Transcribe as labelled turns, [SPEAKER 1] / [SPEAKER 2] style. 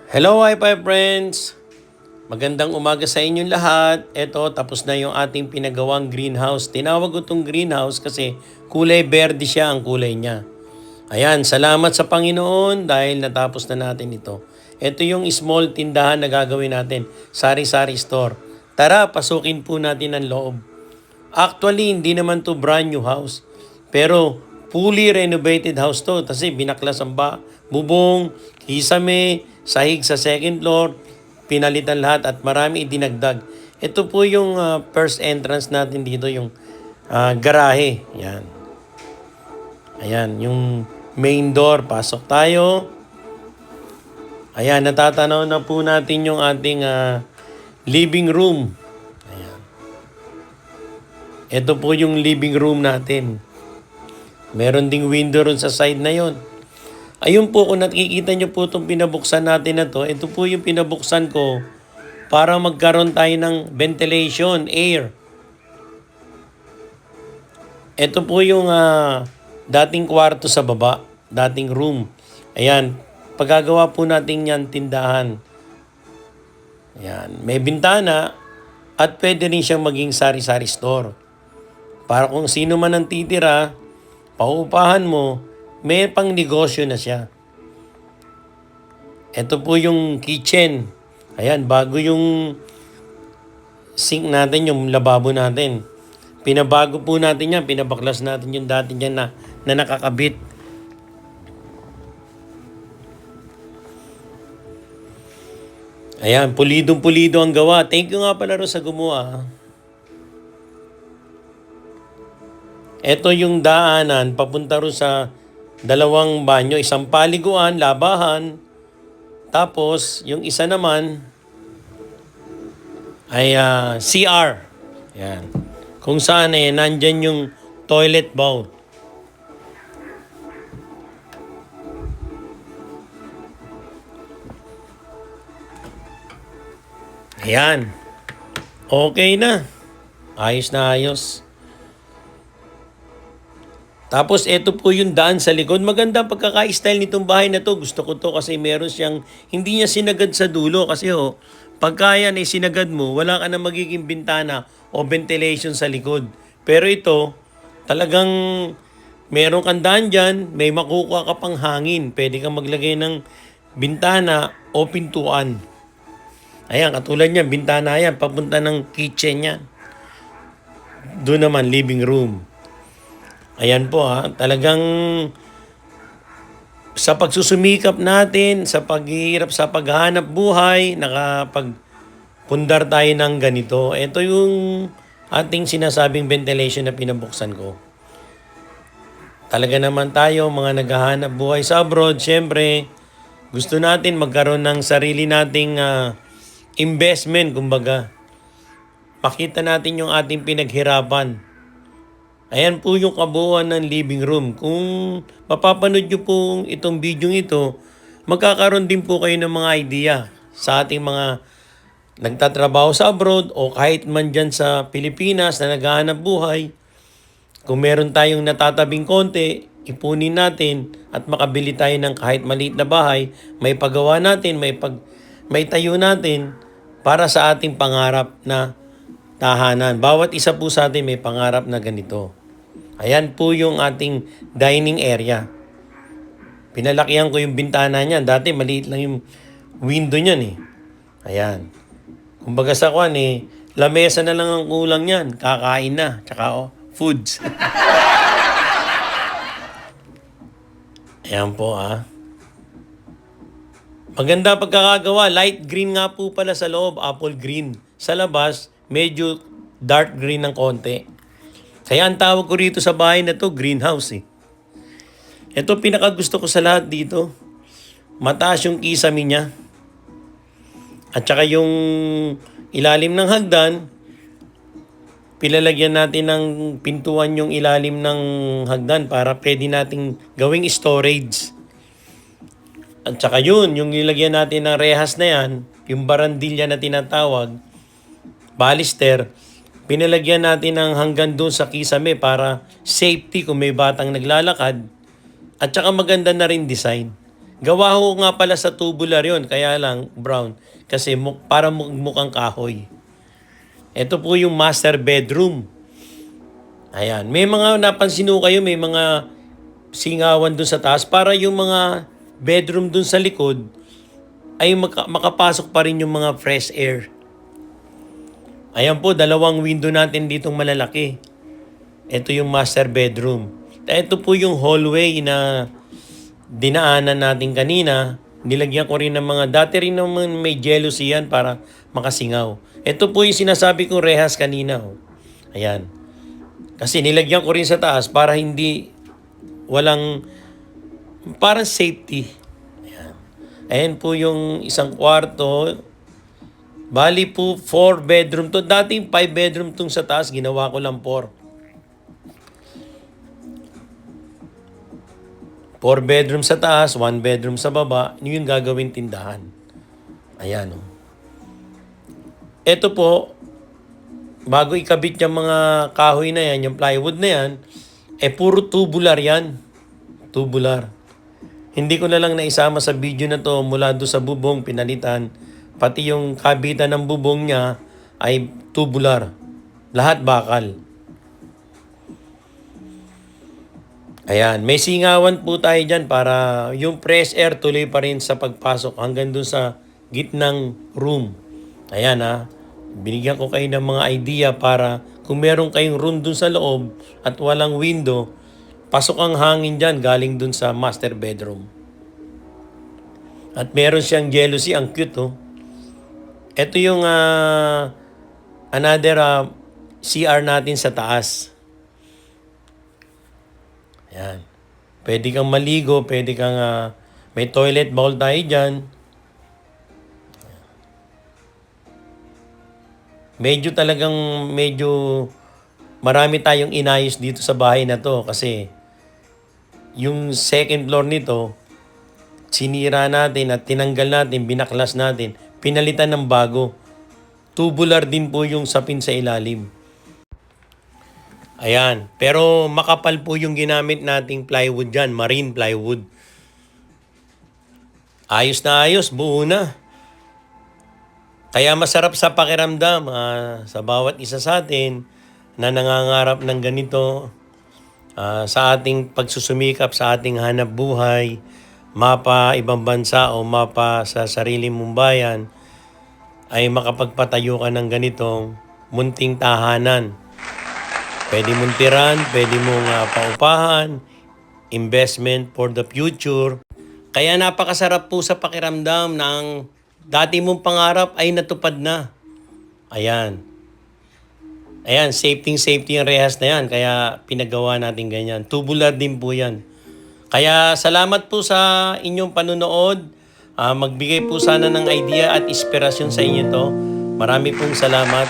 [SPEAKER 1] Hello Wi-Fi friends! Magandang umaga sa inyong lahat. Ito, tapos na yung ating pinagawang greenhouse. Tinawag ko itong greenhouse kasi kulay berde siya ang kulay niya. Ayan, salamat sa Panginoon dahil natapos na natin ito. Ito yung small tindahan na gagawin natin, sari-sari store. Tara, pasukin po natin ang loob. Actually, hindi naman to brand new house. Pero fully renovated house to kasi binaklas ang bubong, kisame, sahig sa second floor, pinalitan lahat at marami idinagdag. Ito po yung first entrance natin dito, yung garahe. Yan. Ayan, yung main door. Pasok tayo. Ayan, natatanaw na po natin yung ating living room. Ito po yung living room natin. Meron ding window ron sa side na yon. Ayun po, kung nakikita nyo po itong pinabuksan natin na to, ito po yung pinabuksan ko para magkaroon tayo ng ventilation, air. Ito po yung dating kwarto sa baba, dating room. Ayan, pagagawa po natin yan, tindahan. Ayan, may bintana at pwede rin siyang maging sari-sari store. Para kung sino man ang titira, pauupahan mo, may pang negosyo na siya. Ito po yung kitchen. Ayan, bago yung sink natin, yung lababo natin. Pinabago po natin yan, pinabaklas natin yung dati niyan na nakakabit. Ayan, pulidong-pulido ang gawa. Thank you nga pala rin sa gumawa. Ito yung daanan, papunta rin sa dalawang banyo, isang paliguan, labahan. Tapos, yung isa naman ay CR. Yan. Kung saan nandyan yung toilet bowl. Ayan. Okay na. Ayos na ayos. Tapos ito po yung daan sa likod. Maganda ang pagkaka-style nitong bahay na to. Gusto ko to kasi meron siyang, hindi niya sinagad sa dulo. Kasi pagka yan ay sinagad mo, wala ka na magiging bintana o ventilation sa likod. Pero ito, talagang meron kang daan dyan, may makukuha ka pang hangin. Pwede kang maglagay ng bintana o pintuan. Ayan, katulad niya, bintana yan, papunta ng kitchen yan. Doon naman, living room. Ayan po talagang sa pagsusumikap natin, sa paghihirap, sa paghahanap buhay, nakapagpundar tayo ng ganito. Ito yung ating sinasabing ventilation na pinabuksan ko. Talaga naman tayo, mga naghahanap buhay sa abroad, syempre, gusto natin magkaroon ng sarili nating investment, kumbaga. Pakita natin yung ating pinaghirapan. Ayan po yung kabuuan ng living room. Kung mapapanood nyo po itong video ito, magkakaroon din po kayo ng mga idea sa ating mga nagtatrabaho sa abroad o kahit man dyan sa Pilipinas na naghahanap buhay. Kung meron tayong natatabing konti, ipunin natin at makabili tayo ng kahit maliit na bahay, may pagawa natin, may tayo natin para sa ating pangarap na tahanan. Bawat isa po sa atin may pangarap na ganito. Ayan po yung ating dining area. Pinalakihan ko yung bintana niyan. Dati maliit lang yung window niyan eh. Ayan. Kumbaga sa kwan lamesa na lang ang kulang niyan. Kakain na. Tsaka foods. Ayan po Maganda pagkakagawa. Light green nga po pala sa loob. Apple green. Sa labas, medyo dark green ng konti. Kaya ang tawag ko rito sa bahay na to, greenhouse Ito pinakagusto ko sa lahat dito. Mataas yung kisame niya. At saka yung ilalim ng hagdan, pilalagyan natin ng pintuan yung ilalim ng hagdan para pwede nating gawing storage. At saka yung nilagyan natin ng rehas na yan, yung barandilya na tinatawag, balister, pinalagyan natin ng hanggang doon sa kisame para safety kung may batang naglalakad. At saka maganda na rin design. Gawa ho nga pala sa tubular yon, kaya lang brown. Kasi para mukhang kahoy. Ito po yung master bedroom. Ayan. May mga napansin ho kayo, may mga singawan dun sa taas para yung mga bedroom dun sa likod ay makapasok pa rin yung mga fresh air. Ayan po, dalawang window natin ditong malalaki. Ito yung master bedroom. Ito po yung hallway na dinaanan natin kanina. Nilagyan ko rin ng mga, dati rin naman may jealousy yan para makasingaw. Ito po yung sinasabi kong rehas kanina. Oh. Ayan. Kasi nilagyan ko rin sa taas para hindi, walang, parang safety. Ayan. Ayan po yung isang kwarto. Bali po 4 bedroom to. Dating 5 bedroom tong sa taas, ginawa ko lang 4. 4 bedroom sa taas, 1 bedroom sa baba. Yun yung gagawing tindahan. Ayan o. Ito po, bago ikabit yung mga kahoy na yan, yung plywood na yan, puro tubular yan. Tubular. Hindi ko na lang naisama sa video na to mula doon sa bubong, pinalitan. Pati yung kabitan ng bubong niya ay tubular. Lahat bakal. Ayan, may singawan po tayo dyan para yung fresh air tuloy pa rin sa pagpasok hanggang dun sa gitnang room. Ayan binigyan ko kayo ng mga idea para kung meron kayong room dun sa loob at walang window, pasok ang hangin dyan galing dun sa master bedroom. At meron siyang jealousy, ang cute oh. Ito yung another CR natin sa taas. Ayan. Pwede kang maligo, pwede kang may toilet bowl tayo dyan. Medyo marami tayong inayos dito sa bahay na to kasi yung second floor nito, sinira natin at tinanggal natin, binaklas natin, pinalitan ng bago. Tubular din po yung sapin sa ilalim. Ayan. Pero makapal po yung ginamit nating plywood dyan. Marine plywood. Ayos na ayos. Buo na. Kaya masarap sa pakiramdam sa bawat isa sa atin na nangangarap ng ganito sa ating pagsusumikap, sa ating hanap buhay, mapa ibang bansa o mapa sa sarili mong bayan, ay makapagpatayo ka ng ganitong munting tahanan. Pwede mong tiran, pwede mong paupahan, investment for the future. Kaya napakasarap po sa pakiramdam ng dati mong pangarap ay natupad na. Ayan. Ayan, safety yung rehas na yan. Kaya pinagawa natin ganyan. Tubular din po yan. Kaya salamat po sa inyong panunood. Magbigay po sana ng idea at inspirasyon sa inyo to. Marami pong salamat.